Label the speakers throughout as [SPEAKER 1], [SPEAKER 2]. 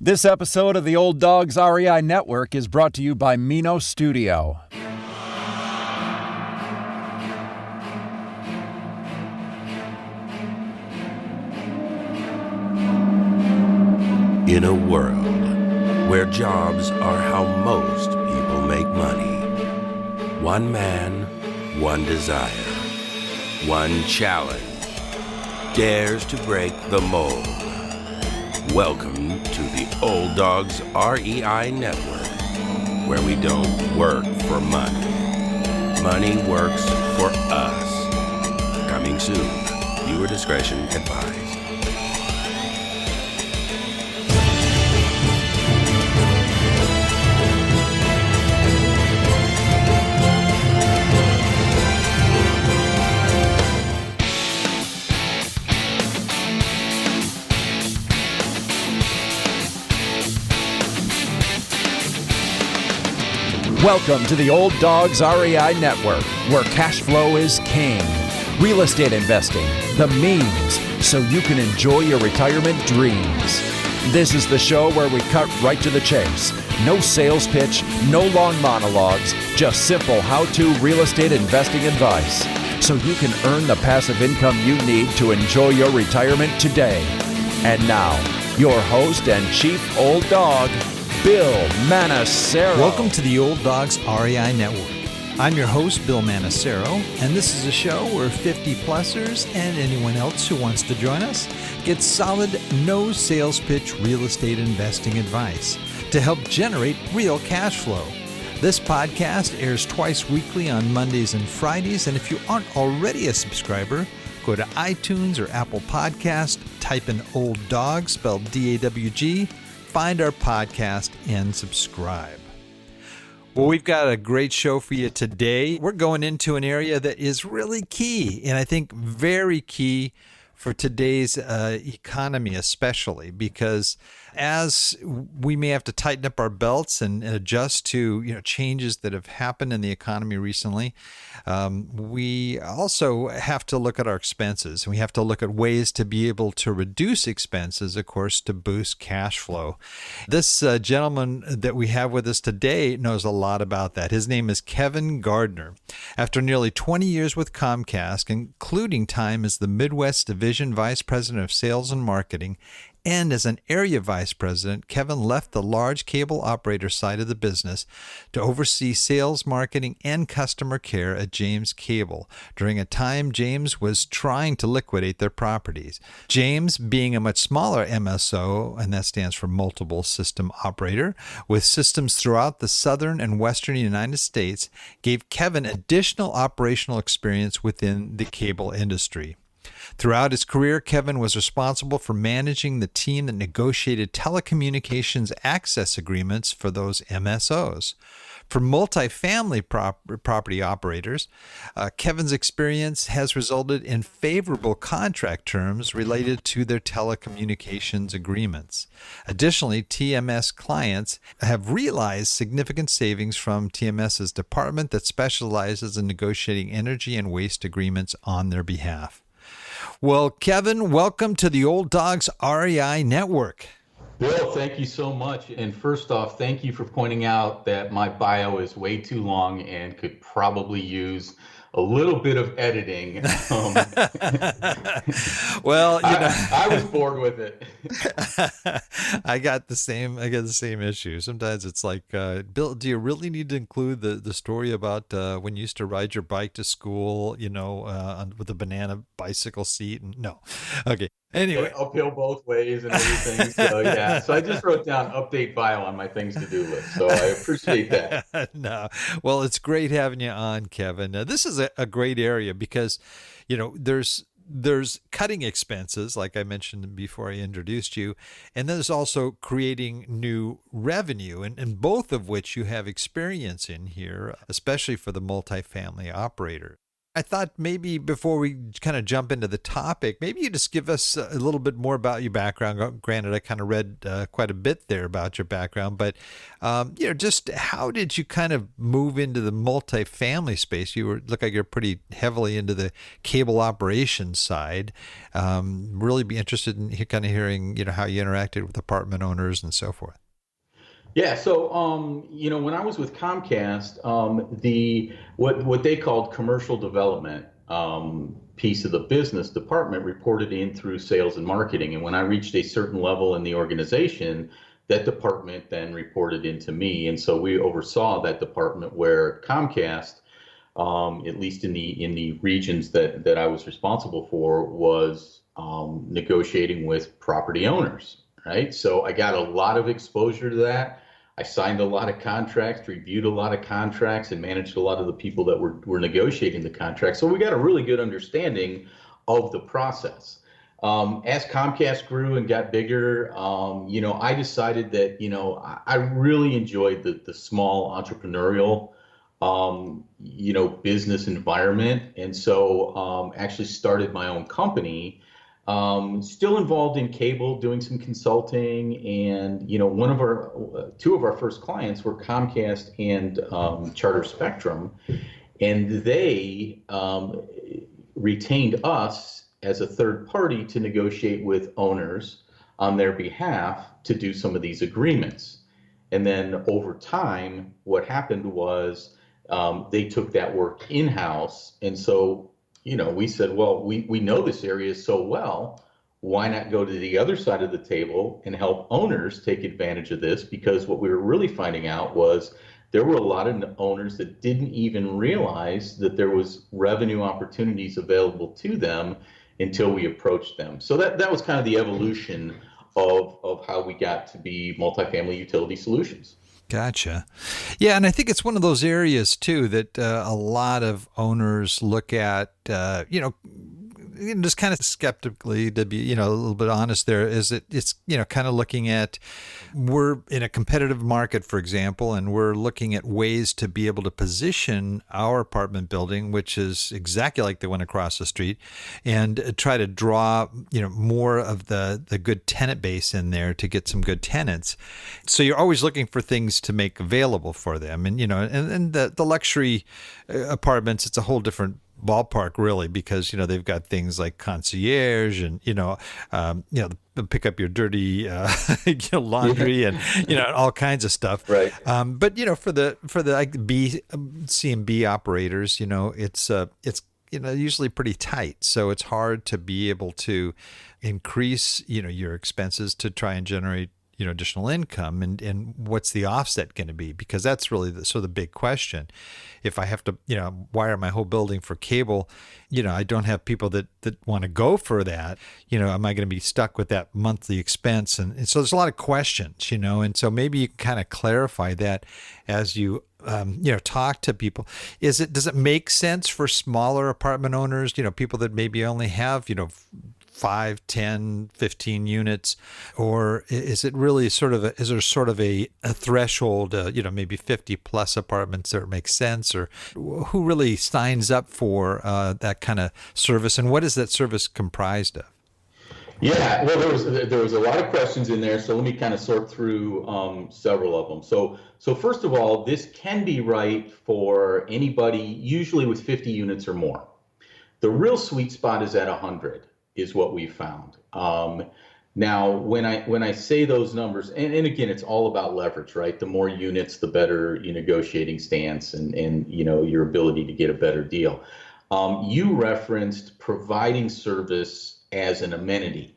[SPEAKER 1] This episode of the Old Dogs REI Network is brought to you by Mino Studio.
[SPEAKER 2] In a world where jobs are how most people make money, one man, one desire, one challenge dares to break the mold. Welcome to the Old Dogs REI Network, where we don't work for money. Money works for us. Coming soon. Viewer discretion advised.
[SPEAKER 1] Welcome to the Old Dogs REI Network, where cash flow is king. Real estate investing, the means, so you can enjoy your retirement dreams. This is the show where we cut right to the chase. No sales pitch, no long monologues, just simple how-to real estate investing advice, so you can earn the passive income you need to enjoy your retirement today. And now, your host and chief old dog, Bill Manacero.
[SPEAKER 3] Welcome to the Old Dogs REI Network. I'm your host, Bill Manacero, and this is a show where 50-plussers and anyone else who wants to join us get solid, no sales pitch real estate investing advice to help generate real cash flow. This podcast airs twice weekly on Mondays and Fridays, and if you aren't already a subscriber, go to iTunes or Apple Podcast, type in Old Dog, spelled D-A-W-G, find our podcast and subscribe. Well, we've got a great show for you today. We're going into an area that is really key, and I think very key for today's economy, especially because as we may have to tighten up our belts and adjust to changes that have happened in the economy recently, we also have to look at our expenses. We have to look at ways to be able to reduce expenses, of course, to boost cash flow. This gentleman that we have with us today knows a lot about that. His name is Kevin Gardner. After nearly 20 years with Comcast, including time as the Midwest Division Vice President of Sales and Marketing, and as an area vice president, Kevin left the large cable operator side of the business to oversee sales, marketing, and customer care at James Cable during a time James was trying to liquidate their properties. James, being a much smaller MSO, and that stands for Multiple System Operator, with systems throughout the southern and western United States, gave Kevin additional operational experience within the cable industry. Throughout his career, Kevin was responsible for managing the team that negotiated telecommunications access agreements for those MSOs. For multifamily property operators, Kevin's experience has resulted in favorable contract terms related to their telecommunications agreements. Additionally, TMS clients have realized significant savings from TMS's department that specializes in negotiating energy and waste agreements on their behalf. Well, Kevin, welcome to the Old Dogs REI Network.
[SPEAKER 4] Bill, thank you so much. And first off, thank you for pointing out that my bio is way too long and could probably use a little bit of editing.
[SPEAKER 3] Well,
[SPEAKER 4] I was bored with it.
[SPEAKER 3] I got the same issue. Sometimes it's like, Bill, do you really need to include the story about when you used to ride your bike to school, with a banana bicycle seat? No. Okay. Anyway,
[SPEAKER 4] uphill both ways and everything. So yeah, so I just wrote down update bio on my things to do list. So I appreciate that.
[SPEAKER 3] No, well, it's great having you on, Kevin. This is a great area because, there's cutting expenses, like I mentioned before I introduced you, and then there's also creating new revenue, and both of which you have experience in here, especially for the multifamily operator. I thought maybe before we kind of jump into the topic, maybe you just give us a little bit more about your background. Granted, I kind of read quite a bit there about your background, but just how did you kind of move into the multifamily space? Look like you're pretty heavily into the cable operations side. Really be interested in kind of hearing, how you interacted with apartment owners and so forth.
[SPEAKER 4] Yeah, so when I was with Comcast, the what they called commercial development piece of the business department reported in through sales and marketing. And when I reached a certain level in the organization, that department then reported into me. And so we oversaw that department where Comcast, at least in the regions that I was responsible for, was negotiating with property owners. Right. So I got a lot of exposure to that. I signed a lot of contracts, reviewed a lot of contracts, and managed a lot of the people that were negotiating the contracts. So we got a really good understanding of the process. As Comcast grew and got bigger, I decided that, I really enjoyed the small entrepreneurial, business environment. And so actually started my own company, still involved in cable, doing some consulting. And, two of our first clients were Comcast and Charter Spectrum. And they retained us as a third party to negotiate with owners on their behalf to do some of these agreements. And then over time, what happened was they took that work in-house. And so, we said, well, we know this area so well. Why not go to the other side of the table and help owners take advantage of this? Because what we were really finding out was there were a lot of owners that didn't even realize that there was revenue opportunities available to them until we approached them. So that was kind of the evolution of how we got to be Multifamily Utility Solutions.
[SPEAKER 3] Gotcha. Yeah, and I think it's one of those areas too that a lot of owners look at, just kind of skeptically, to be, a little bit honest there, is it's kind of looking at, we're in a competitive market, for example, and we're looking at ways to be able to position our apartment building, which is exactly like the one across the street, and try to draw, more of the good tenant base in there to get some good tenants. So you're always looking for things to make available for them. And, and the luxury apartments, it's a whole different ballpark, really, because they've got things like concierge and pick up your dirty laundry and all kinds of stuff.
[SPEAKER 4] Right.
[SPEAKER 3] But for the like B, C and B operators, it's usually pretty tight, so it's hard to be able to increase your expenses to try and generate additional income, and what's the offset going to be? Because that's really the big question. If I have to, wire my whole building for cable, I don't have people that want to go for that. Am I going to be stuck with that monthly expense? And so there's a lot of questions, and so maybe you can kind of clarify that as you talk to people. Does it make sense for smaller apartment owners, people that maybe only have, 5, 10, 15 units, or is it really is there sort of a threshold, maybe 50 plus apartments that makes sense, or who really signs up for that kind of service, and what is that service comprised of?
[SPEAKER 4] Yeah, well, there was a lot of questions in there, so let me kind of sort through several of them. So first of all, this can be right for anybody, usually with 50 units or more. The real sweet spot is at 100. Is what we found. Now, when I say those numbers, and again, it's all about leverage, right? The more units, the better your negotiating stance and your ability to get a better deal. You referenced providing service as an amenity.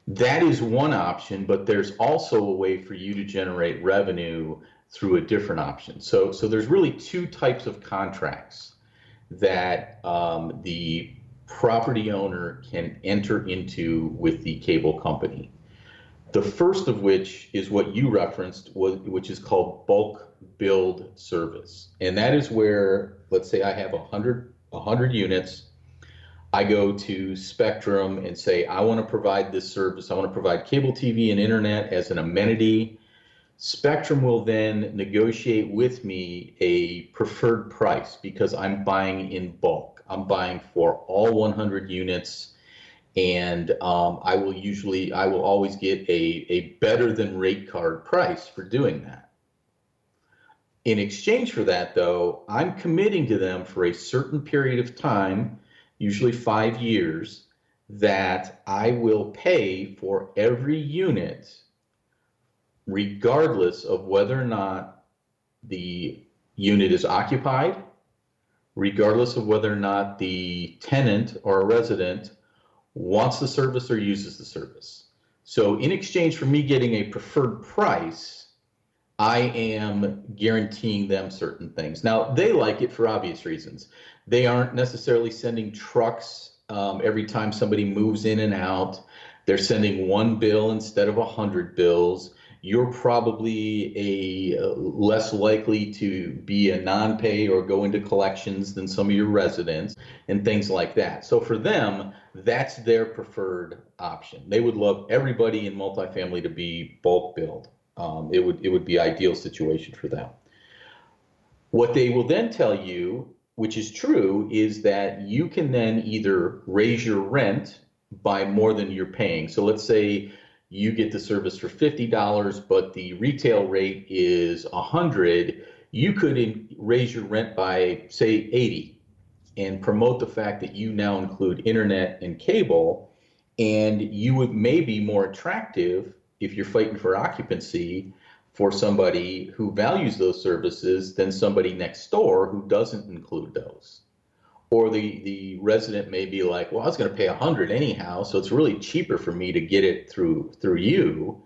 [SPEAKER 4] That is one option, but there's also a way for you to generate revenue through a different option. So there's really two types of contracts that the property owner can enter into with the cable company. The first of which is what you referenced, which is called bulk build service. And that is where, let's say I have 100 units. I go to Spectrum and say, I want to provide this service. I want to provide cable TV and internet as an amenity. Spectrum will then negotiate with me a preferred price because I'm buying in bulk. I'm buying for all 100 units, and I will always get a better than rate card price for doing that. In exchange for that, though, I'm committing to them for a certain period of time, usually 5 years, that I will pay for every unit, regardless of whether or not the unit is occupied, regardless of whether or not the tenant or a resident wants the service or uses the service. So in exchange for me getting a preferred price, I am guaranteeing them certain things. Now, they like it for obvious reasons. They aren't necessarily sending trucks every time somebody moves in and out. They're sending one bill instead of 100 bills. You're probably less likely to be a non-pay or go into collections than some of your residents and things like that. So for them, that's their preferred option. They would love everybody in multifamily to be bulk billed. It would be ideal situation for them. What they will then tell you, which is true, is that you can then either raise your rent by more than you're paying. So let's say you get the service for $50, but the retail rate is $100. You could raise your rent by, say, $80 and promote the fact that you now include internet and cable, and you would maybe more attractive if you're fighting for occupancy for somebody who values those services than somebody next door who doesn't include those. Or the resident may be like, well, I was going to pay $100 anyhow, so it's really cheaper for me to get it through you.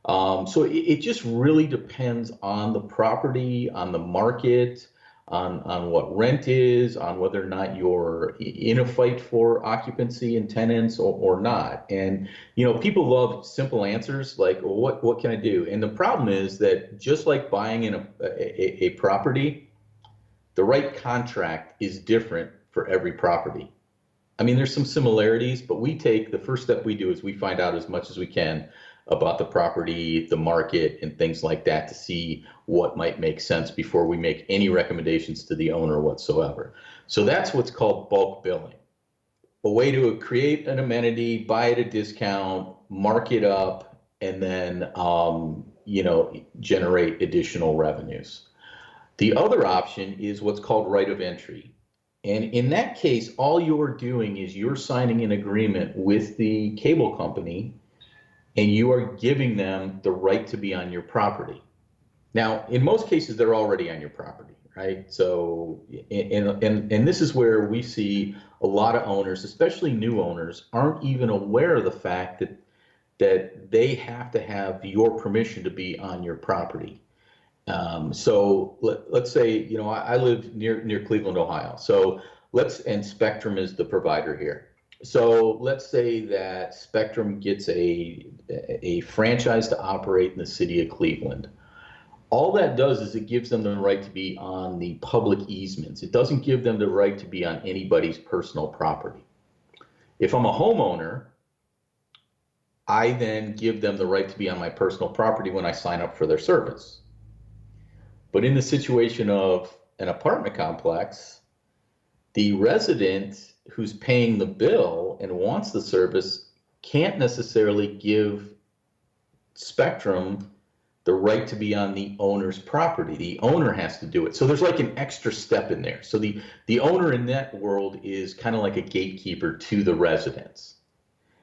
[SPEAKER 4] So it just really depends on the property, on the market, on what rent is, on whether or not you're in a fight for occupancy and tenants or not. And, people love simple answers like, well, what can I do? And the problem is that just like buying in a property, the right contract is different for every property. I mean, there's some similarities, but the first step we do is we find out as much as we can about the property, the market, and things like that to see what might make sense before we make any recommendations to the owner whatsoever. So that's what's called bulk billing. A way to create an amenity, buy at a discount, mark it up, and then generate additional revenues. The other option is what's called right of entry. And in that case, all you're doing is you're signing an agreement with the cable company, and you are giving them the right to be on your property. Now, in most cases, they're already on your property, right? So, and this is where we see a lot of owners, especially new owners, aren't even aware of the fact that they have to have your permission to be on your property. So let's say, I live near Cleveland, Ohio. So and Spectrum is the provider here. So let's say that Spectrum gets a franchise to operate in the city of Cleveland. All that does is it gives them the right to be on the public easements. It doesn't give them the right to be on anybody's personal property. If I'm a homeowner, I then give them the right to be on my personal property when I sign up for their service. But in the situation of an apartment complex, the resident who's paying the bill and wants the service can't necessarily give Spectrum the right to be on the owner's property. The owner has to do it. So there's like an extra step in there. So the owner in that world is kind of like a gatekeeper to the residents.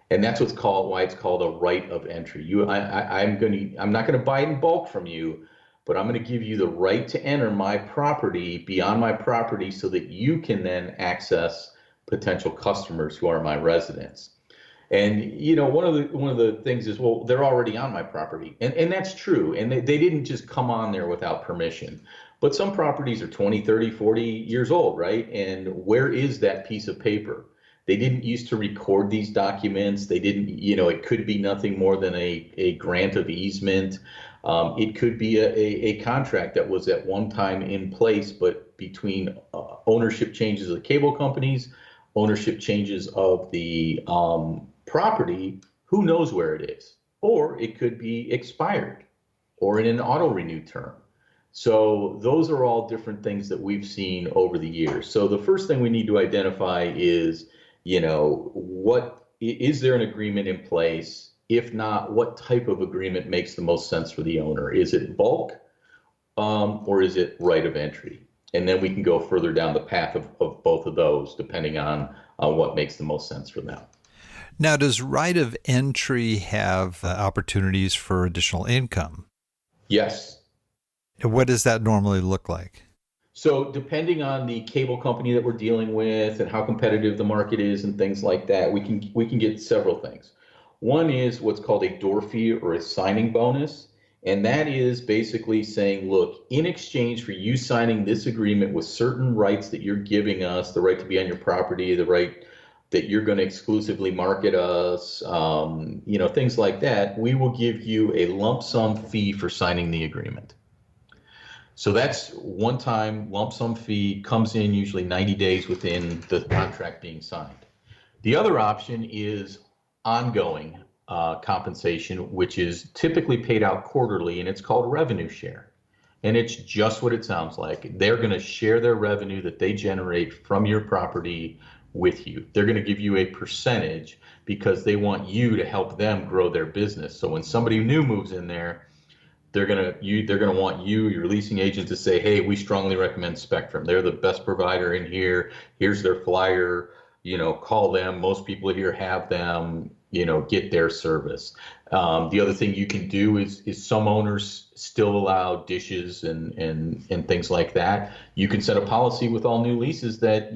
[SPEAKER 4] And that's why it's called a right of entry. I'm not going to buy in bulk from you, but I'm going to give you the right to enter my property, beyond my property, so that you can then access potential customers who are my residents. And one of the things is, well, they're already on my property, and that's true. And they didn't just come on there without permission. But some properties are 20, 30, 40 years old, right? And where is that piece of paper? They didn't used to record these documents. They didn't, it could be nothing more than a grant of easement. It could be a contract that was at one time in place, but between ownership changes of the cable companies, ownership changes of the property, who knows where it is? Or it could be expired. or in an auto renew term. So those are all different things that we've seen over the years. So the first thing we need to identify is, what is there an agreement in place? If not, what type of agreement makes the most sense for the owner? Is it bulk, or is it right of entry? And then we can go further down the path of both of those, depending on what makes the most sense for them.
[SPEAKER 3] Now, does right of entry have opportunities for additional income?
[SPEAKER 4] Yes.
[SPEAKER 3] What does that normally look like?
[SPEAKER 4] So depending on the cable company that we're dealing with and how competitive the market is and things like that, we can get several things. One is what's called a door fee or a signing bonus. And that is basically saying, look, in exchange for you signing this agreement with certain rights that you're giving us, the right to be on your property, the right that you're going to exclusively market us, things like that, we will give you a lump sum fee for signing the agreement. So that's one time lump sum fee, comes in usually 90 days within the contract being signed. The other option is ongoing compensation, which is typically paid out quarterly, and it's called revenue share. And it's just what it sounds like. They're going to share their revenue that they generate from your property with you. They're going to give you a percentage because they want you to help them grow their business. So when somebody new moves in there, they're gonna want you, your leasing agent, to say, hey, we strongly recommend Spectrum. They're the best provider in here. Here's their flyer. Call them. Most people here have them. Get their service. The other thing you can do is some owners still allow dishes and things like that. You can set a policy with all new leases that,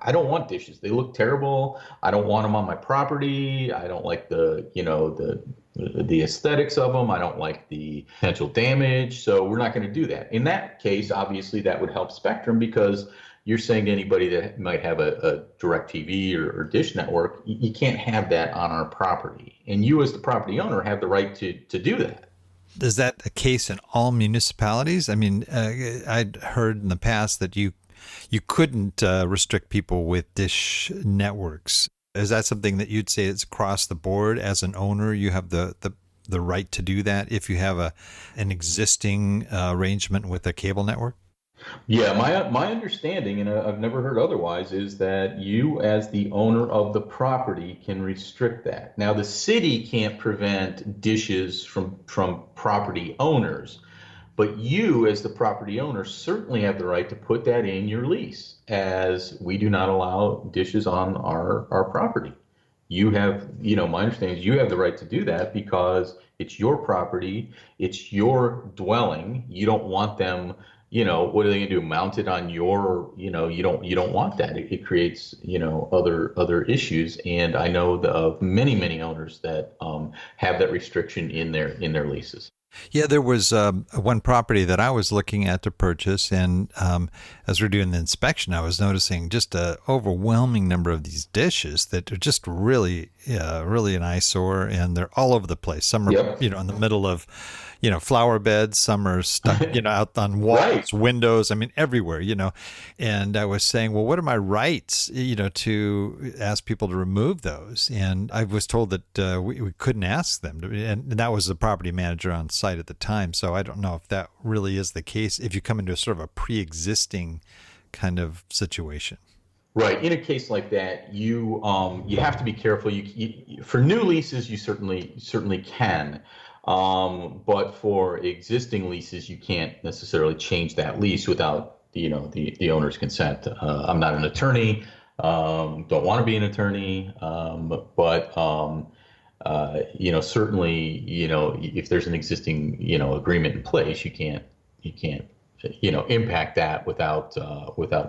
[SPEAKER 4] I don't want dishes. They look terrible. I don't want them on my property. I don't like the aesthetics of them. I don't like the potential damage. So we're not going to do that. In that case, obviously that would help Spectrum, because you're saying to anybody that might have a DirecTV or Dish Network, you can't have that on our property. And you as the property owner have the right to do that.
[SPEAKER 3] Is that the case in all municipalities? I mean, I'd heard in the past that you couldn't restrict people with Dish networks. Is that something that you'd say is across the board? As an owner, you have the right to do that if you have an existing arrangement with a cable network?
[SPEAKER 4] Yeah, my understanding, and I've never heard otherwise, is that you as the owner of the property can restrict that. Now, the city can't prevent dishes from property owners, but you as the property owner certainly have the right to put that in your lease, as we do not allow dishes on our property. You have, my understanding is you have the right to do that because it's your property, it's your dwelling. You don't want them, what are they going to do? Mount it on your, you don't want that. It creates, other issues. And I know of many owners that have that restriction in their leases.
[SPEAKER 3] Yeah, there was one property that I was looking at to purchase, and as we're doing the inspection, I was noticing just an overwhelming number of these dishes that are just really an eyesore, and they're all over the place. Some are,
[SPEAKER 4] Yep.
[SPEAKER 3] in the middle of, flower beds. Some are stuck, out on walls,
[SPEAKER 4] Right.
[SPEAKER 3] windows. I mean, everywhere, And I was saying, well, what are my rights, to ask people to remove those? And I was told that we couldn't ask them, and that was the property manager on site at the time. So I don't know if that really is the case if you come into a sort of a pre-existing kind of situation.
[SPEAKER 4] Right. In a case like that, you have to be careful. You for new leases, you certainly can, but for existing leases, you can't necessarily change that lease without the owner's consent. I'm not an attorney. Don't want to be an attorney, but certainly, if there's an existing agreement in place, you can't impact that without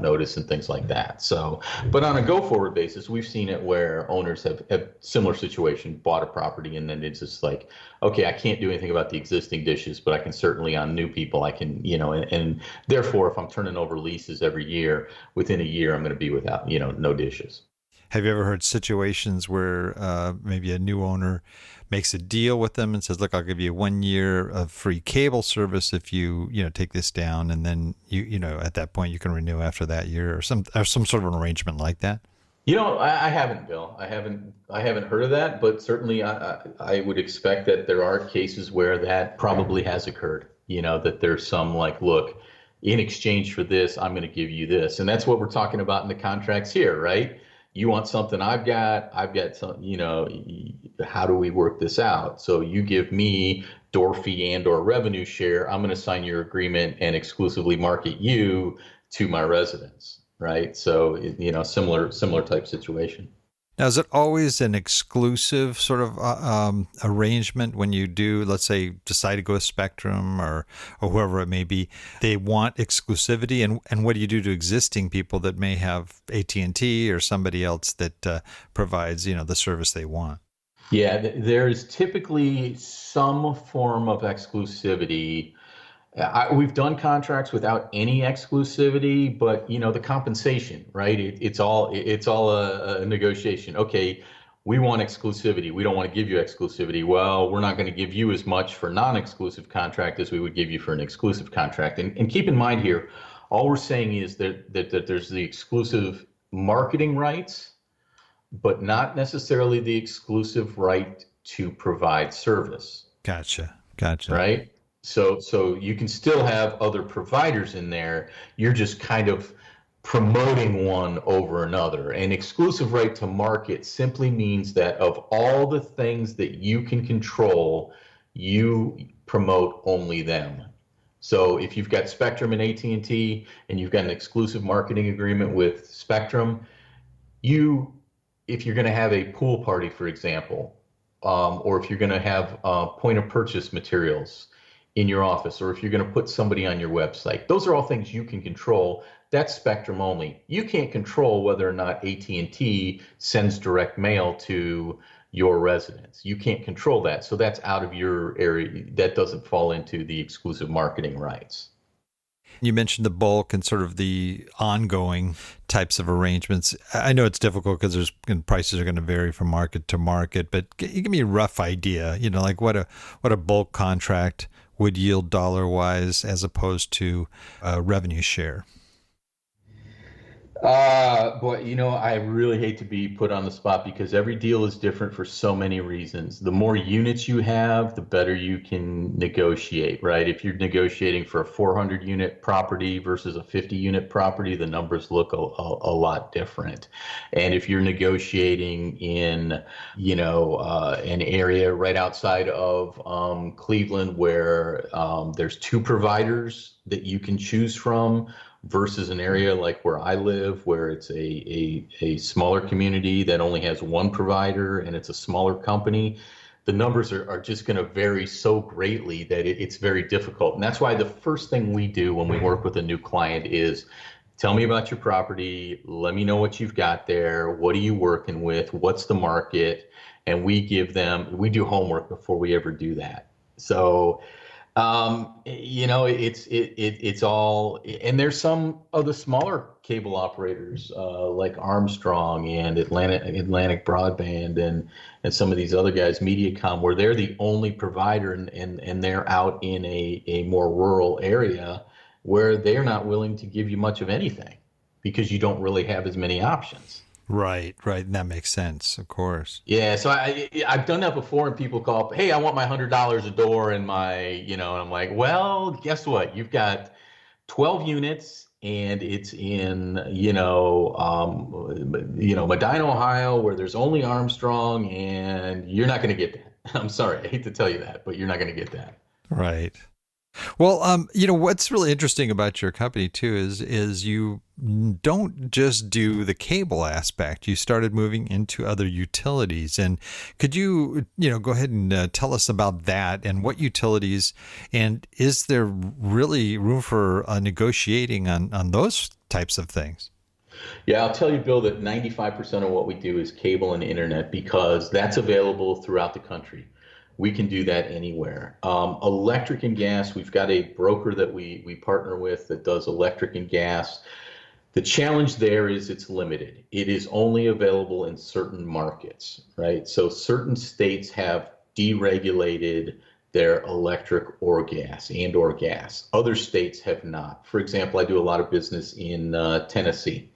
[SPEAKER 4] notice and things like that. So, but on a go forward basis, we've seen it where owners have similar situation, bought a property, and then it's just like, okay, I can't do anything about the existing dishes, but I can certainly on new people, I can, and therefore, if I'm turning over leases every year, within a year, I'm going to be without, no dishes.
[SPEAKER 3] Have you ever heard situations where maybe a new owner makes a deal with them and says, look, I'll give you 1 year of free cable service if you take this down, and then you at that point you can renew after that year, or some sort of an arrangement like that?
[SPEAKER 4] I haven't, Bill. I haven't heard of that, but certainly I would expect that there are cases where that probably has occurred. That there's some like, look, in exchange for this, I'm going to give you this, and that's what we're talking about in the contracts here, right? You want something I've got some. How do we work this out? So you give me door fee and or revenue share. I'm going to sign your agreement and exclusively market you to my residents, right? So, similar type situation.
[SPEAKER 3] Now, is it always an exclusive sort of arrangement when you do, let's say, decide to go with Spectrum or whoever it may be? They want exclusivity, and what do you do to existing people that may have AT&T or somebody else that provides, the service they want?
[SPEAKER 4] Yeah, there's typically some form of exclusivity. We've done contracts without any exclusivity, but the compensation, right? It's all a negotiation. Okay, we want exclusivity. We don't want to give you exclusivity. Well, we're not going to give you as much for non-exclusive contract as we would give you for an exclusive contract. And keep in mind here, all we're saying is that there's the exclusive marketing rights, but not necessarily the exclusive right to provide service,
[SPEAKER 3] Gotcha.
[SPEAKER 4] right? So you can still have other providers in there. You're just kind of promoting one over another. An exclusive right to market simply means that of all the things that you can control, you promote only them. So if you've got Spectrum and AT&T and T, and you've got an exclusive marketing agreement with Spectrum, you if you're going to have a pool party, for example, or if you're going to have point of purchase materials in your office, or if you're going to put somebody on your website, those are all things you can control. That's Spectrum only. You can't control whether or not AT&T sends direct mail to your residence. You can't control that. So that's out of your area. That doesn't fall into the exclusive marketing rights.
[SPEAKER 3] You mentioned the bulk and sort of the ongoing types of arrangements. I know it's difficult because prices are going to vary from market to market, but you give me a rough idea, like what a bulk contract would yield dollar wise as opposed to revenue share.
[SPEAKER 4] Boy, I really hate to be put on the spot because every deal is different for so many reasons. The more units you have, the better you can negotiate, right? If you're negotiating for a 400 unit property versus a 50 unit property, the numbers look a lot different. And if you're negotiating in, an area right outside of Cleveland where there's two providers that you can choose from, versus an area like where I live, where it's a smaller community that only has one provider and it's a smaller company, the numbers are just going to vary so greatly that it's very difficult. And that's why the first thing we do when we work with a new client is tell me about your property. Let me know what you've got there. What are you working with? What's the market? And we do homework before we ever do that. So it's all, and there's some of the smaller cable operators like Armstrong and Atlantic Broadband and some of these other guys, MediaCom, where they're the only provider and they're out in a more rural area where they're not willing to give you much of anything because you don't really have as many options.
[SPEAKER 3] Right. That makes sense, of course.
[SPEAKER 4] Yeah, so I've done that before, and people call up, hey, I want my $100 a door and and I'm like, well, guess what? You've got 12 units, and it's in Medina, Ohio, where there's only Armstrong, and you're not going to get that. I'm sorry, I hate to tell you that, but you're not going to get that.
[SPEAKER 3] Right. Well, what's really interesting about your company too is you don't just do the cable aspect. You started moving into other utilities, and could you, go ahead and tell us about that and what utilities, and is there really room for negotiating on those types of things?
[SPEAKER 4] Yeah, I'll tell you, Bill, that 95% of what we do is cable and internet because that's available throughout the country. We can do that anywhere. Electric and gas, we've got a broker that we partner with that does electric and gas. The challenge there is it's limited. It is only available in certain markets, right? So certain states have deregulated their electric or gas. Other states have not. For example, I do a lot of business in Tennessee.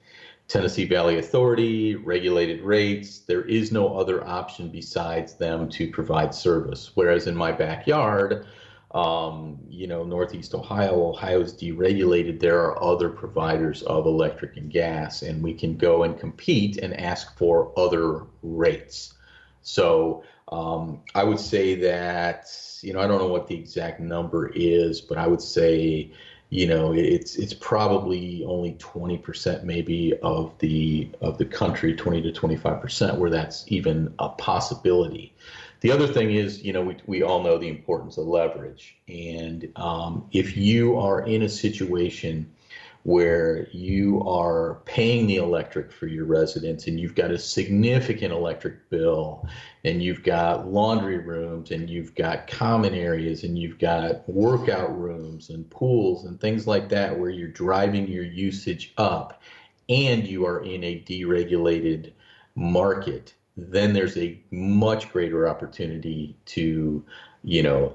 [SPEAKER 4] Tennessee Valley Authority, regulated rates. There is no other option besides them to provide service. Whereas in my backyard, Northeast Ohio, Ohio's deregulated. There are other providers of electric and gas, and we can go and compete and ask for other rates. So I would say that, I don't know what the exact number is, but I would say, it's probably only 20% maybe of the country, 20 to 25%, where that's even a possibility. The other thing is, we all know the importance of leverage. And if you are in a situation where you are paying the electric for your residents and you've got a significant electric bill and you've got laundry rooms and you've got common areas and you've got workout rooms and pools and things like that where you're driving your usage up and you are in a deregulated market, then there's a much greater opportunity to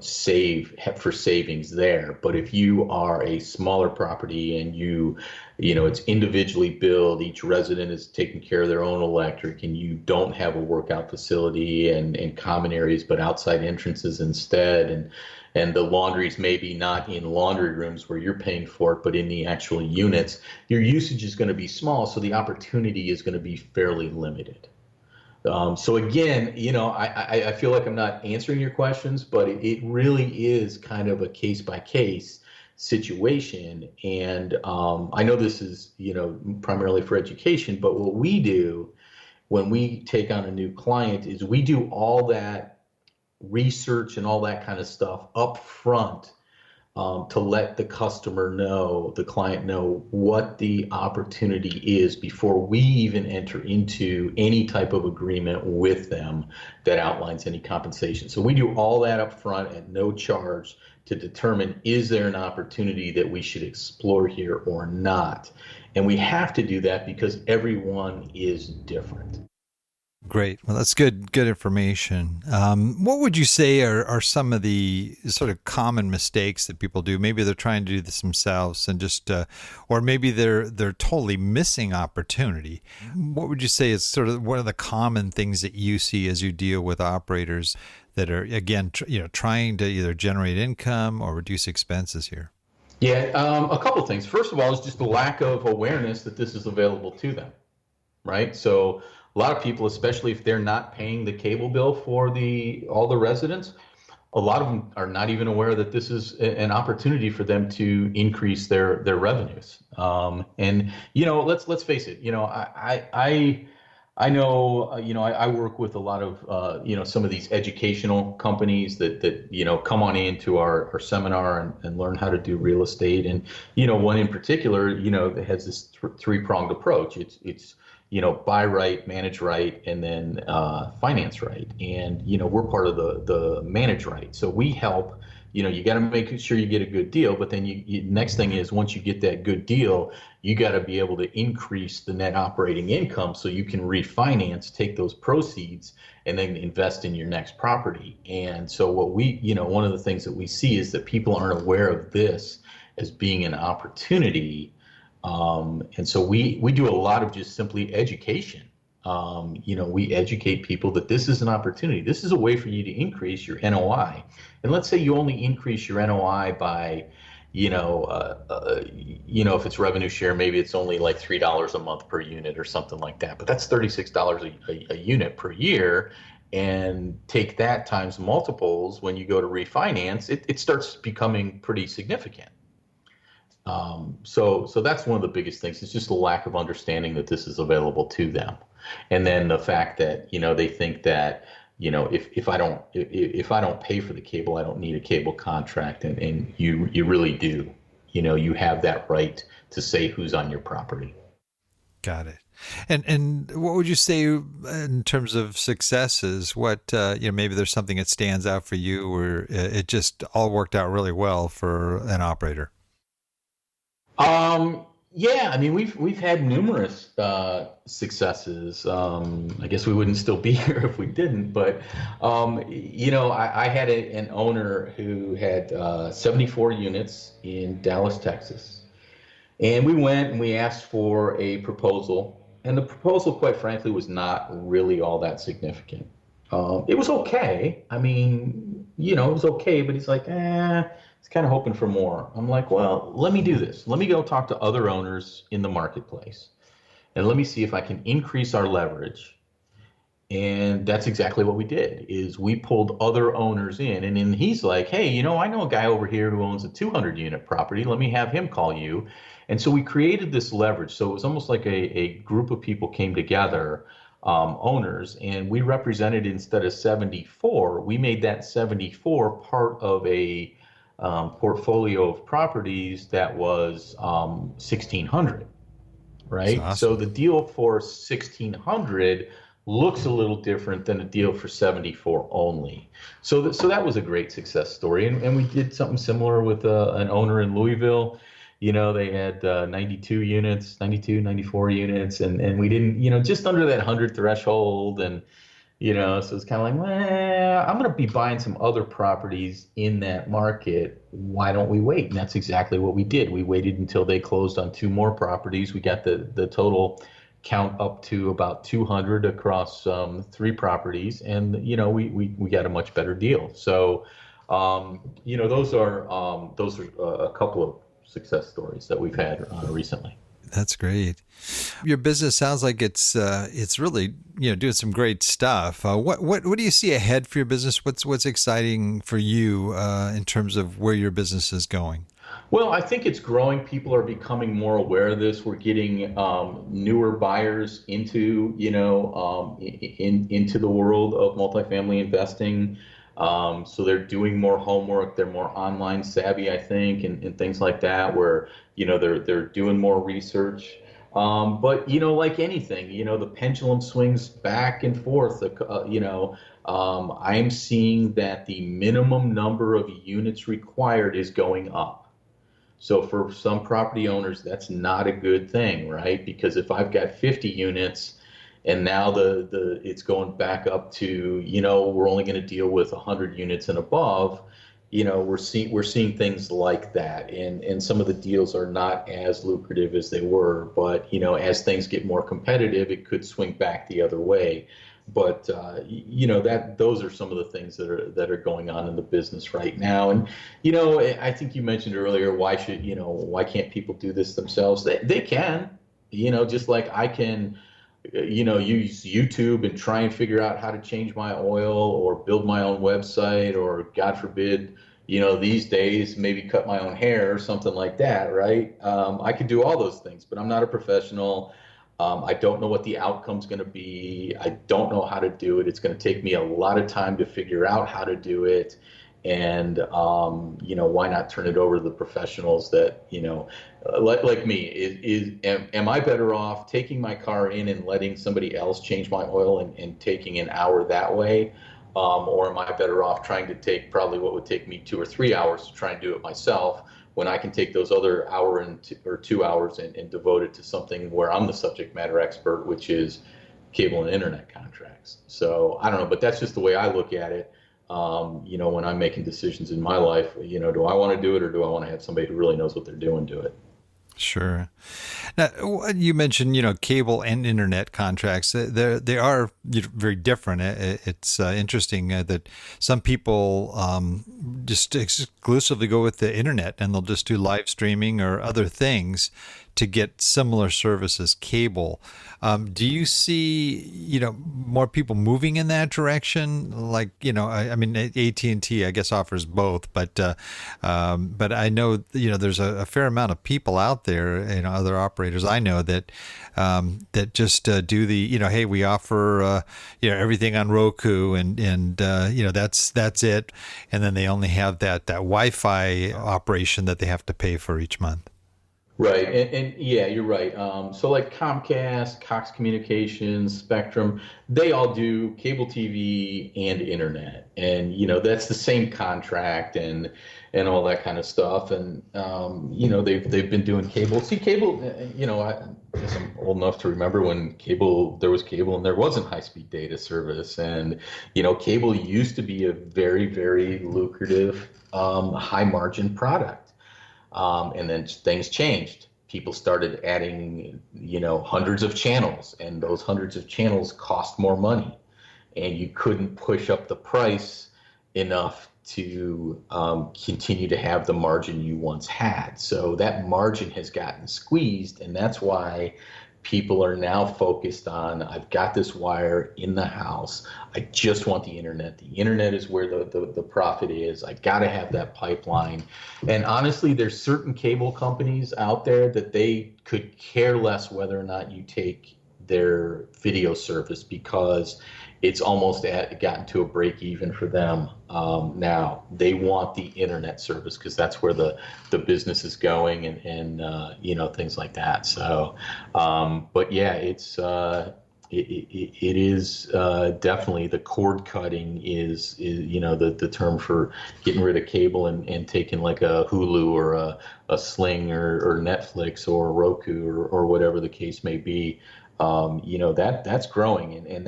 [SPEAKER 4] save for savings there. But if you are a smaller property and it's individually billed, each resident is taking care of their own electric, and you don't have a workout facility and common areas, but outside entrances instead, and the laundries maybe not in laundry rooms where you're paying for it, but in the actual units, your usage is going to be small, so the opportunity is going to be fairly limited. So again, I feel like I'm not answering your questions, but it really is kind of a case by case situation. And I know this is, primarily for education, but what we do when we take on a new client is we do all that research and all that kind of stuff up front, to let the client know what the opportunity is before we even enter into any type of agreement with them that outlines any compensation. So we do all that up front at no charge to determine, is there an opportunity that we should explore here or not? And we have to do that because everyone is different.
[SPEAKER 3] Great. Well, that's good information. What would you say are some of the sort of common mistakes that people do? Maybe they're trying to do this themselves and just, or maybe they're totally missing opportunity. What would you say is sort of one of the common things that you see as you deal with operators that are, again, trying to either generate income or reduce expenses here?
[SPEAKER 4] Yeah, a couple things. First of all, is just the lack of awareness that this is available to them, right? So a lot of people, especially if they're not paying the cable bill for all the residents, a lot of them are not even aware that this is an opportunity for them to increase their revenues. And let's face it. I know, I work with a lot of, some of these educational companies that come on into our seminar and learn how to do real estate. And, one in particular, that has this three-pronged approach. It's buy right, manage right, and then finance right. And, we're part of the manage right. So we help. You got to make sure you get a good deal, but then next thing is, once you get that good deal, you got to be able to increase the net operating income so you can refinance, take those proceeds, and then invest in your next property. And so one of the things that we see is that people aren't aware of this as being an opportunity. And so we do a lot of just simply education. We educate people that this is an opportunity. This is a way for you to increase your NOI. And let's say you only increase your NOI by, if it's revenue share, maybe it's only like $3 a month per unit or something like that. But that's $36 a unit per year. And take that times multiples when you go to refinance, it starts becoming pretty significant. So that's one of the biggest things. It's just a lack of understanding that this is available to them. And then the fact that, they think that, if I don't pay for the cable, I don't need a cable contract. And you really do. You have that right to say who's on your property.
[SPEAKER 3] Got it. And what would you say in terms of successes? What, maybe there's something that stands out for you where it just all worked out really well for an operator?
[SPEAKER 4] Yeah, I mean, we've had numerous successes. I guess we wouldn't still be here if we didn't. But I had an owner who had 74 units in Dallas, Texas, and we went and we asked for a proposal And the proposal, quite frankly, was not really all that significant. It was okay. I mean, it was okay, but he's like, he's kind of hoping for more. I'm like, well, let me do this. Let me go talk to other owners in the marketplace, and let me see if I can increase our leverage. And that's exactly what we did, is we pulled other owners in. And then he's like, hey, I know a guy over here who owns a 200 unit property. Let me have him call you. And so we created this leverage. So it was almost like a group of people came together, owners, and we represented, instead of 74, we made that 74 part of a portfolio of properties that was 1,600.
[SPEAKER 3] That's
[SPEAKER 4] Right? So
[SPEAKER 3] awesome.
[SPEAKER 4] the deal for 1,600 looks a little different than a deal for 74 only. So that was a great success story. And we did something similar with an owner in Louisville. They had 92 units, 92, 94 units, and we didn't, just under that 100 threshold. And so it's kind of like, well, I'm going to be buying some other properties in that market. Why don't we wait? And that's exactly what we did. We waited until they closed on two more properties. We got the total count up to about 200 across three properties, and we got a much better deal. So, those are a couple of success stories that we've had recently.
[SPEAKER 3] That's great. Your business sounds like it's really doing some great stuff. What do you see ahead for your business? What's exciting for you in terms of where your business is going?
[SPEAKER 4] Well, I think it's growing. People are becoming more aware of this. We're getting newer buyers into, into the world of multifamily investing. So they're doing more homework. They're more online savvy, I think, and things like that, where, they're doing more research. But, like anything, the pendulum swings back and forth. I'm seeing that the minimum number of units required is going up. So for some property owners, that's not a good thing, right? Because if I've got 50 units and now the it's going back up to, we're only going to deal with 100 units and above, we're seeing things like that. And some of the deals are not as lucrative as they were, but as things get more competitive, it could swing back the other way. But that those are some of the things that are going on in the business right now. And I think you mentioned earlier, why can't people do this themselves? They can, just like I can, use YouTube and try and figure out how to change my oil or build my own website, or God forbid, these days maybe cut my own hair or something like that, right? I could do all those things, but I'm not a professional. I don't know what the outcome's going to be. I don't know how to do it. It's going to take me a lot of time to figure out how to do it. And, why not turn it over to the professionals that, like me, am I better off taking my car in and letting somebody else change my oil and taking an hour that way? Or am I better off trying to take probably what would take me 2 or 3 hours to try and do it myself, when I can take those other hour or 2 hours and devote it to something where I'm the subject matter expert, which is cable and internet contracts. So I don't know, but that's just the way I look at it. When I'm making decisions in my life, do I want to do it, or do I want to have somebody who really knows what they're doing do it?
[SPEAKER 3] Sure. Now, you mentioned, cable and internet contracts. They are very different. It's interesting that some people just exclusively go with the internet, and they'll just do live streaming or other things to get similar services, cable. Do you see, more people moving in that direction? Like, I mean, AT&T, I guess, offers both, but I know, there's a fair amount of people out there, other operators I know that just do the, hey, we offer, everything on Roku, and that's it, and then they only have that Wi-Fi operation that they have to pay for each month.
[SPEAKER 4] Right, and yeah, you're right. So like Comcast, Cox Communications, Spectrum, they all do cable TV and internet, and that's the same contract and all that kind of stuff. And they've been doing cable. See, cable, I guess I'm old enough to remember when there was cable and there wasn't high-speed data service, and cable used to be a very, very lucrative, high-margin product. And then things changed. people started adding, hundreds of channels, and those hundreds of channels cost more money, and you couldn't push up the price enough to continue to have the margin you once had. So that margin has gotten squeezed, and that's why people are now focused on, I've got this wire in the house. I just want the internet. The internet is where the profit is. I got to have that pipeline. And honestly, there's certain cable companies out there that they could care less whether or not you take their video service, because it's almost gotten to a break even for them. Now they want the internet service because that's where the business is going, and things like that. So, but yeah, it is definitely, the cord cutting is the term for getting rid of cable and taking like a Hulu or a Sling or Netflix or Roku or whatever the case may be. That's growing, and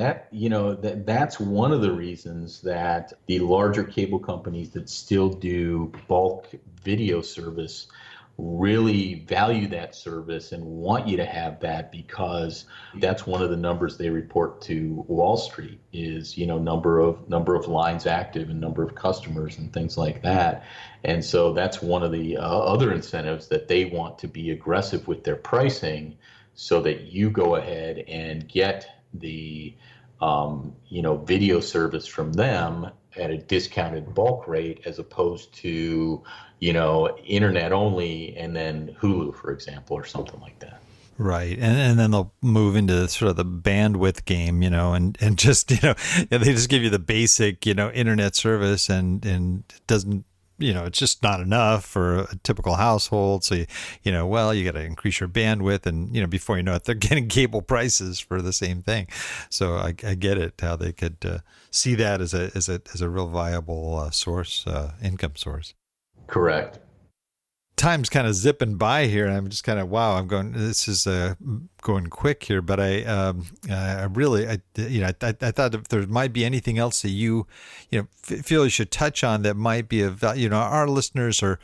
[SPEAKER 4] that's one of the reasons that the larger cable companies that still do bulk video service really value that service and want you to have that, because that's one of the numbers they report to Wall Street is, number of lines active and number of customers and things like that. And so that's one of the other incentives, that they want to be aggressive with their pricing, so that you go ahead and get the video service from them at a discounted bulk rate, as opposed to internet only and then Hulu, for example, or something like that.
[SPEAKER 3] Right. And then they'll move into sort of the bandwidth game, and just, they just give you the basic, internet service, and it doesn't, it's just not enough for a typical household. So, you got to increase your bandwidth, and, before you know it, they're getting cable prices for the same thing. So I get it, how they could see that as a real viable source, income source.
[SPEAKER 4] Correct.
[SPEAKER 3] Time's kind of zipping by here, and I'm just kind of, wow, this is going quick here, but I thought if there might be anything else that you feel you should touch on that might be of value. Our listeners are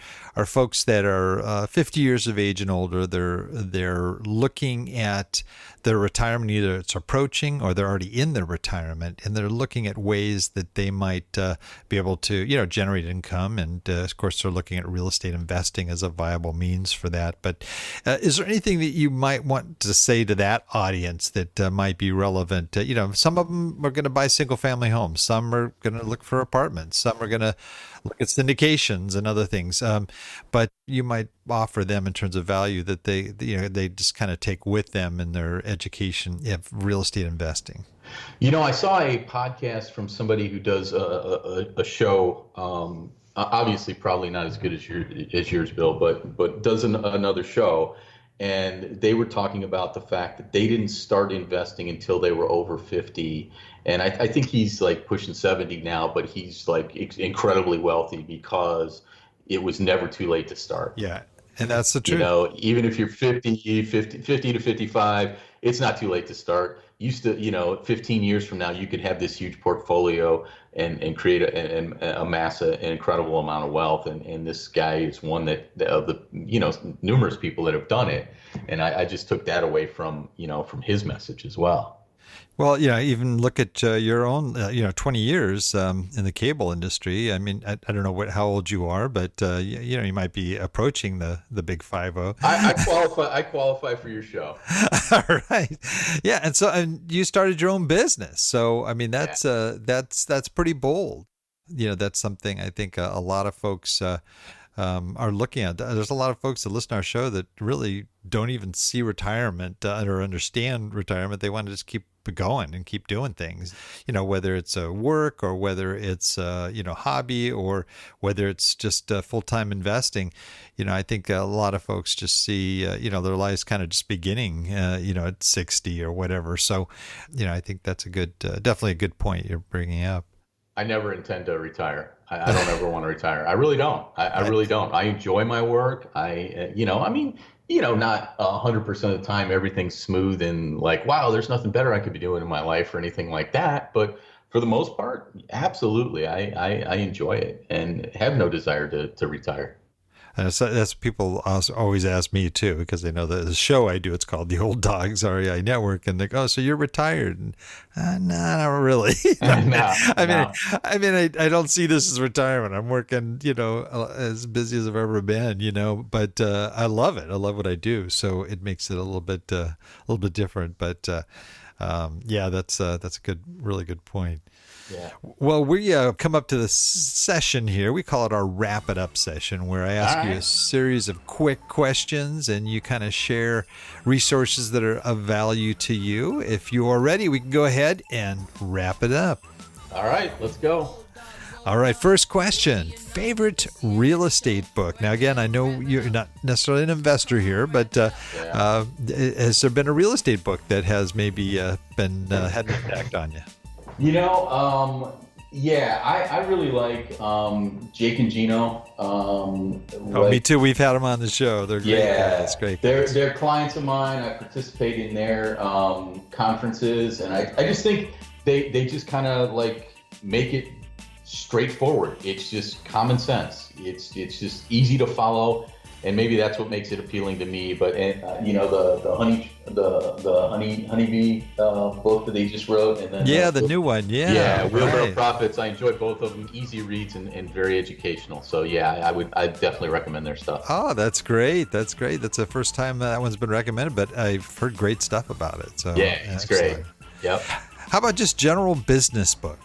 [SPEAKER 3] folks that are 50 years of age and older. They're looking at their retirement, either it's approaching or they're already in their retirement, and they're looking at ways that they might be able to generate income, and of course they're looking at real estate investing as a viable means for that. But is there anything that you might want to say to that audience that might be relevant? Some of them are going to buy single family homes, some are going to look for apartments, some are going to look at syndications and other things, but you might offer them in terms of value that they just kind of take with them in their education of real estate investing.
[SPEAKER 4] I saw a podcast from somebody who does a show, obviously probably not as good as yours, Bill, but does another show. And they were talking about the fact that they didn't start investing until they were over 50. And I think he's like pushing 70 now, but he's like incredibly wealthy because it was never too late to start.
[SPEAKER 3] Yeah. And that's the truth.
[SPEAKER 4] Even if you're 50 to 55, it's not too late to start. Used to, 15 years from now, you could have this huge portfolio and create and amass an incredible amount of wealth. And this guy is one that of the, numerous people that have done it. And I just took that away from his message as well.
[SPEAKER 3] Well, even look at your own, 20 years in the cable industry. I mean, I don't know how old you are, but you might be approaching the big 50.
[SPEAKER 4] I qualify for your show.
[SPEAKER 3] All right, yeah, and you started your own business. So I mean, that's pretty bold. That's something I think a lot of folks are looking at. There's a lot of folks that listen to our show that really don't even see retirement or understand retirement. They want to just keep going and keep doing things, whether it's a work or whether it's hobby or whether it's just full-time investing. I think a lot of folks just see their lives kind of just beginning at 60 or whatever. So I think that's definitely a good point you're bringing up.
[SPEAKER 4] I never intend to retire. I don't ever want to retire. I really don't. I really don't. I enjoy my work. Not 100% of the time everything's smooth and like, wow, there's nothing better I could be doing in my life or anything like that. But for the most part, absolutely, I enjoy it and have no desire to retire.
[SPEAKER 3] So that's people also always ask me too, because they know the show I do, it's called The Old Dogs REI Network, and they go, "Oh, so you're retired?" And no, not really.
[SPEAKER 4] No,
[SPEAKER 3] I don't see this as retirement. I'm working, as busy as I've ever been, but I love it. I love what I do, so it makes it a little bit different. But yeah, that's a really good point.
[SPEAKER 4] Yeah.
[SPEAKER 3] Well, we come up to the session here. We call it our wrap it up session, where I ask you a series of quick questions and you kind of share resources that are of value to you. If you are ready, we can go ahead and wrap it up.
[SPEAKER 4] All right, let's go.
[SPEAKER 3] All right, first question. Favorite real estate book? Now, again, I know you're not necessarily an investor here, but has there been a real estate book that has maybe had an impact on you?
[SPEAKER 4] I really like Jake and Gino.
[SPEAKER 3] Me too. We've had them on the show. They're great guys. Great guys.
[SPEAKER 4] They're clients of mine. I participate in their conferences, and I just think they just kind of like make it straightforward. It's just common sense. It's just easy to follow. And maybe that's what makes it appealing to me. But the honeybee book that they just wrote, and then
[SPEAKER 3] the new one,
[SPEAKER 4] Wheelbarrow Profits. I enjoy both of them. Easy reads and very educational. So I definitely recommend their stuff.
[SPEAKER 3] Oh, that's great. That's the first time that one's been recommended, but I've heard great stuff about it. So
[SPEAKER 4] yeah, it's great. Yep.
[SPEAKER 3] How about just general business book?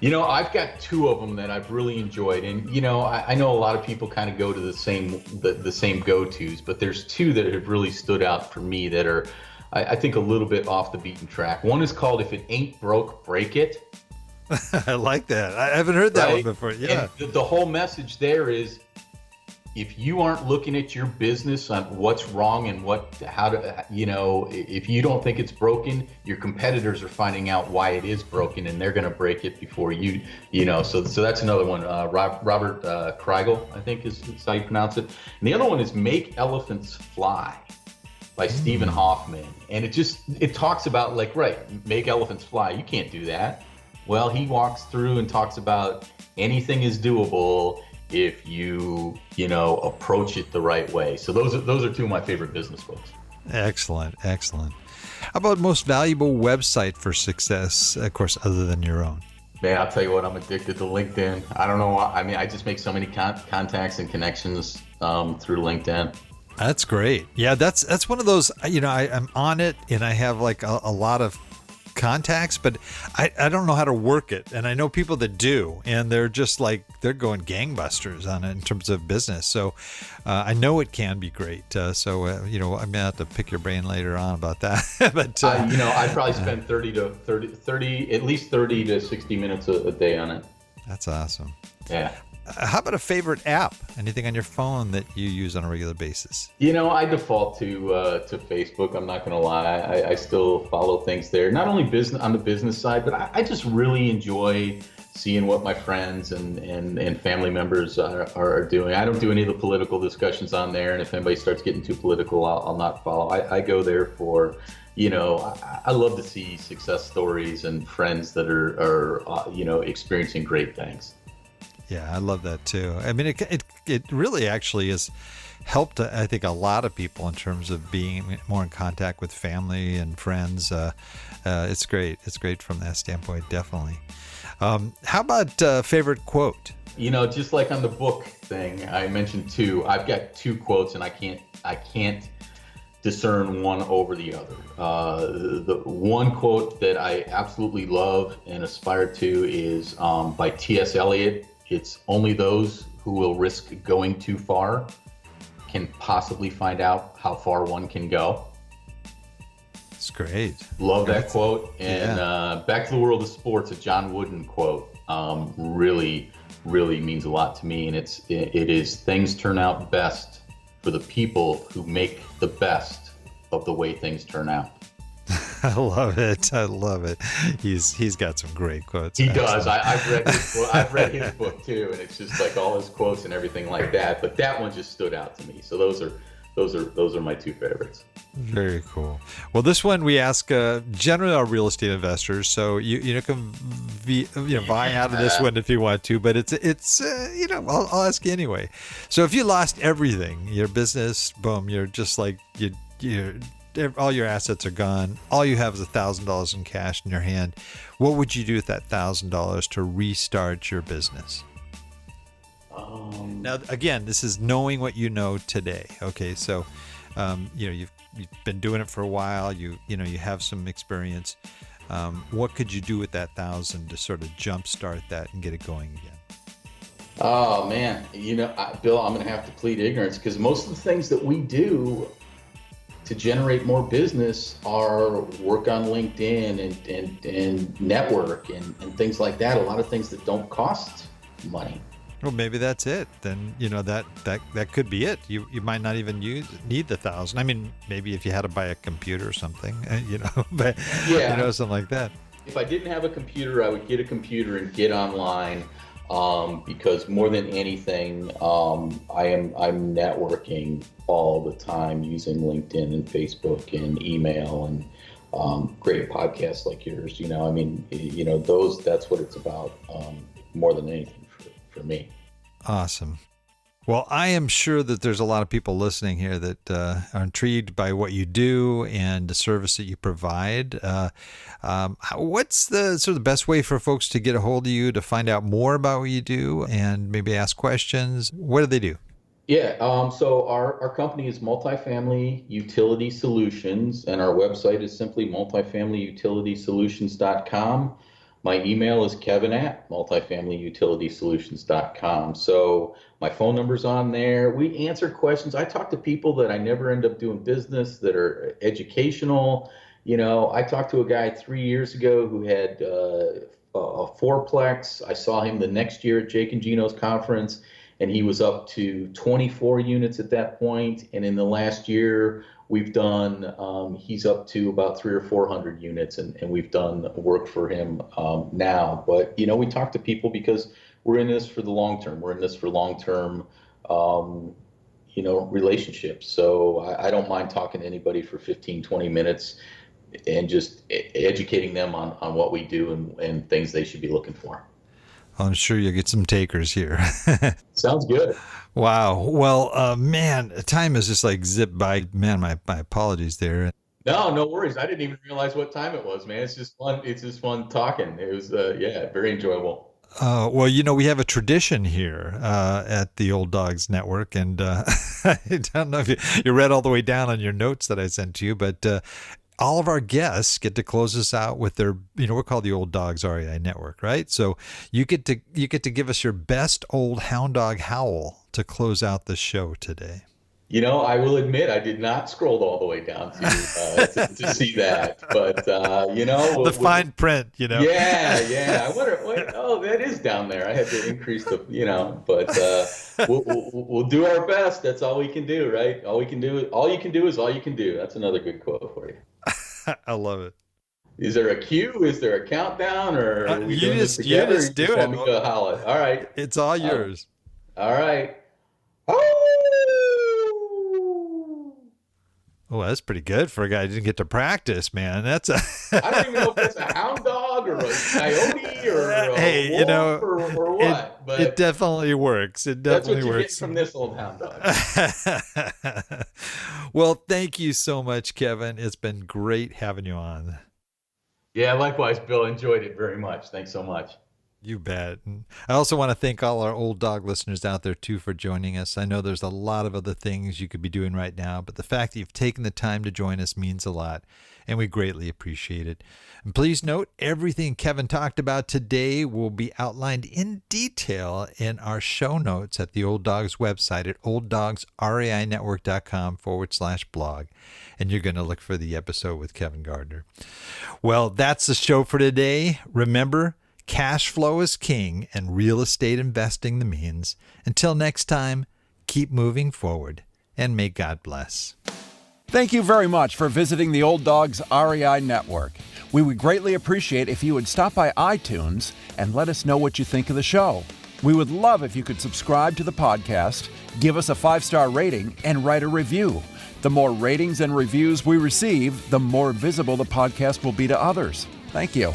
[SPEAKER 4] I've got two of them that I've really enjoyed, and I know a lot of people kind of go to the same go-tos, but there's two that have really stood out for me that are, I think, a little bit off the beaten track. One is called "If It Ain't Broke, Break It."
[SPEAKER 3] I like that. I haven't heard that one before. Yeah.
[SPEAKER 4] And the whole message there is, if you aren't looking at your business on what's wrong and if you don't think it's broken, your competitors are finding out why it is broken, and they're going to break it before you. So that's another one. Robert Kriegel, I think is how you pronounce it. And the other one is "Make Elephants Fly" by Stephen Hoffman, and it talks about make elephants fly. You can't do that. Well, he walks through and talks about anything is doable if you approach it the right way. So those are two of my favorite business books.
[SPEAKER 3] Excellent. How about most valuable website for success, of course, other than your own?
[SPEAKER 4] Man, I'll tell you what, I'm addicted to LinkedIn. I don't know. I mean, I just make so many contacts and connections through LinkedIn.
[SPEAKER 3] That's great. Yeah, that's one of those, I'm on it and I have like a lot of contacts, but I don't know how to work it. And I know people that do, and they're just like, they're going gangbusters on it in terms of business. So I know it can be great. I'm going to have to pick your brain later on about that. But
[SPEAKER 4] I probably spend 30 at least 30 to 60 minutes a day on it.
[SPEAKER 3] That's awesome.
[SPEAKER 4] Yeah.
[SPEAKER 3] How about a favorite app? Anything on your phone that you use on a regular basis?
[SPEAKER 4] I default to Facebook. I'm not going to lie. I still follow things there. Not only on the business side, but I just really enjoy seeing what my friends and family members are doing. I don't do any of the political discussions on there, and if anybody starts getting too political, I'll not follow. I go there for, I love to see success stories and friends that are experiencing great things.
[SPEAKER 3] Yeah, I love that too. I mean, it really actually has helped, I think, a lot of people in terms of being more in contact with family and friends. It's great. It's great from that standpoint, definitely. How about favorite quote?
[SPEAKER 4] Just like on the book thing, I mentioned two. I've got two quotes, and I can't discern one over the other. The one quote that I absolutely love and aspire to is by T.S. Eliot. It's only those who will risk going too far can possibly find out how far one can go.
[SPEAKER 3] It's great.
[SPEAKER 4] Love that quote. And Back to the World of Sports, a John Wooden quote, really, really means a lot to me. And it is things turn out best for the people who make the best of the way things turn out.
[SPEAKER 3] I love it. He's got some great quotes.
[SPEAKER 4] He does. I've read his book. I've read his book too, and it's just like all his quotes and everything like that. But that one just stood out to me. So those those are my two favorites.
[SPEAKER 3] Very cool. Well, this one we ask generally our real estate investors, so you can buy out of this one if you want to, but it's I'll ask you anyway. So if you lost everything, your business, boom, you're just like you all your assets are gone. All you have is $1,000 in cash in your hand. What would you do with that $1,000 to restart your business? Now, again, this is knowing what you know today. Okay, so you've been doing it for a while. You have some experience. What could you do with that $1,000 to sort of jumpstart that and get it going again?
[SPEAKER 4] Oh man, Bill, I'm going to have to plead ignorance because most of the things that we do to generate more business are work on LinkedIn and network and things like that. A lot of things that don't cost money.
[SPEAKER 3] Well, maybe that's it. Then that could be it. You might not even need the $1,000. I mean, maybe if you had to buy a computer or something, but something like that.
[SPEAKER 4] If I didn't have a computer, I would get a computer and get online. Because more than anything, I'm networking all the time using LinkedIn and Facebook and email and great podcasts like yours. That's what it's about more than anything for me.
[SPEAKER 3] Awesome. Well, I am sure that there's a lot of people listening here that are intrigued by what you do and the service that you provide. What's the sort of the best way for folks to get a hold of you to find out more about what you do and maybe ask questions? What do they do?
[SPEAKER 4] Yeah, so our company is Multifamily Utility Solutions, and our website is simply multifamilyutilitysolutions.com. My email is kevin@multifamilyutilitysolutions.com. So my phone number's on there. We answer questions. I talk to people that I never end up doing business that are educational. I talked to a guy 3 years ago who had a fourplex. I saw him the next year at Jake and Gino's conference, and he was up to 24 units at that point. And in the last year, we've done, he's up to about 300 or 400 units, and we've done work for him now. But, we talk to people because we're in this for the long term. We're in this for long-term, relationships. So I don't mind talking to anybody for 15, 20 minutes and just educating them on what we do and things they should be looking for.
[SPEAKER 3] I'm sure you'll get some takers here.
[SPEAKER 4] Sounds good.
[SPEAKER 3] Wow. Well, man, time has just like zipped by. Man, my apologies there.
[SPEAKER 4] No worries. I didn't even realize what time it was, man. It's just fun. It's just fun talking. It was, very enjoyable.
[SPEAKER 3] Well, we have a tradition here at the Old Dogs Network, and I don't know if you read all the way down on your notes that I sent to you, but all of our guests get to close us out with their, we're called the Old Dogs REI Network, right? So you get to give us your best old hound dog howl to close out the show today.
[SPEAKER 4] I will admit I did not scroll all the way down to see that, but
[SPEAKER 3] the fine print,
[SPEAKER 4] Yeah. I wonder. That is down there. I had to increase the, but we'll do our best. That's all we can do, right? All you can do is all you can do. That's another good quote for you.
[SPEAKER 3] I love it.
[SPEAKER 4] Is there a cue? Is there a countdown, or are we doing this
[SPEAKER 3] You
[SPEAKER 4] together?
[SPEAKER 3] just do it.
[SPEAKER 4] Want me to howl it? All right.
[SPEAKER 3] It's all yours.
[SPEAKER 4] All right.
[SPEAKER 3] Oh, that's pretty good for a guy who didn't get to practice, man. I
[SPEAKER 4] don't even know if that's a hound dog or a coyote or a wolf or what. But
[SPEAKER 3] it definitely works. It definitely works.
[SPEAKER 4] That's what you get from this old hound dog.
[SPEAKER 3] Well, thank you so much, Kevin. It's been great having you on.
[SPEAKER 4] Yeah, likewise, Bill. Enjoyed it very much. Thanks so much.
[SPEAKER 3] You bet. And I also want to thank all our Old Dog listeners out there, too, for joining us. I know there's a lot of other things you could be doing right now, but the fact that you've taken the time to join us means a lot, and we greatly appreciate it. And please note, everything Kevin talked about today will be outlined in detail in our show notes at the Old Dogs website at olddogsreinetwork.com/blog. And you're going to look for the episode with Kevin Gardner. Well, that's the show for today. Remember, cash flow is king and real estate investing the means. Until next time, keep moving forward and may God bless.
[SPEAKER 1] Thank you very much for visiting the Old Dogs REI Network. We would greatly appreciate if you would stop by iTunes and let us know what you think of the show. We would love if you could subscribe to the podcast, give us a 5-star rating, and write a review. The more ratings and reviews we receive, the more visible the podcast will be to others. Thank you.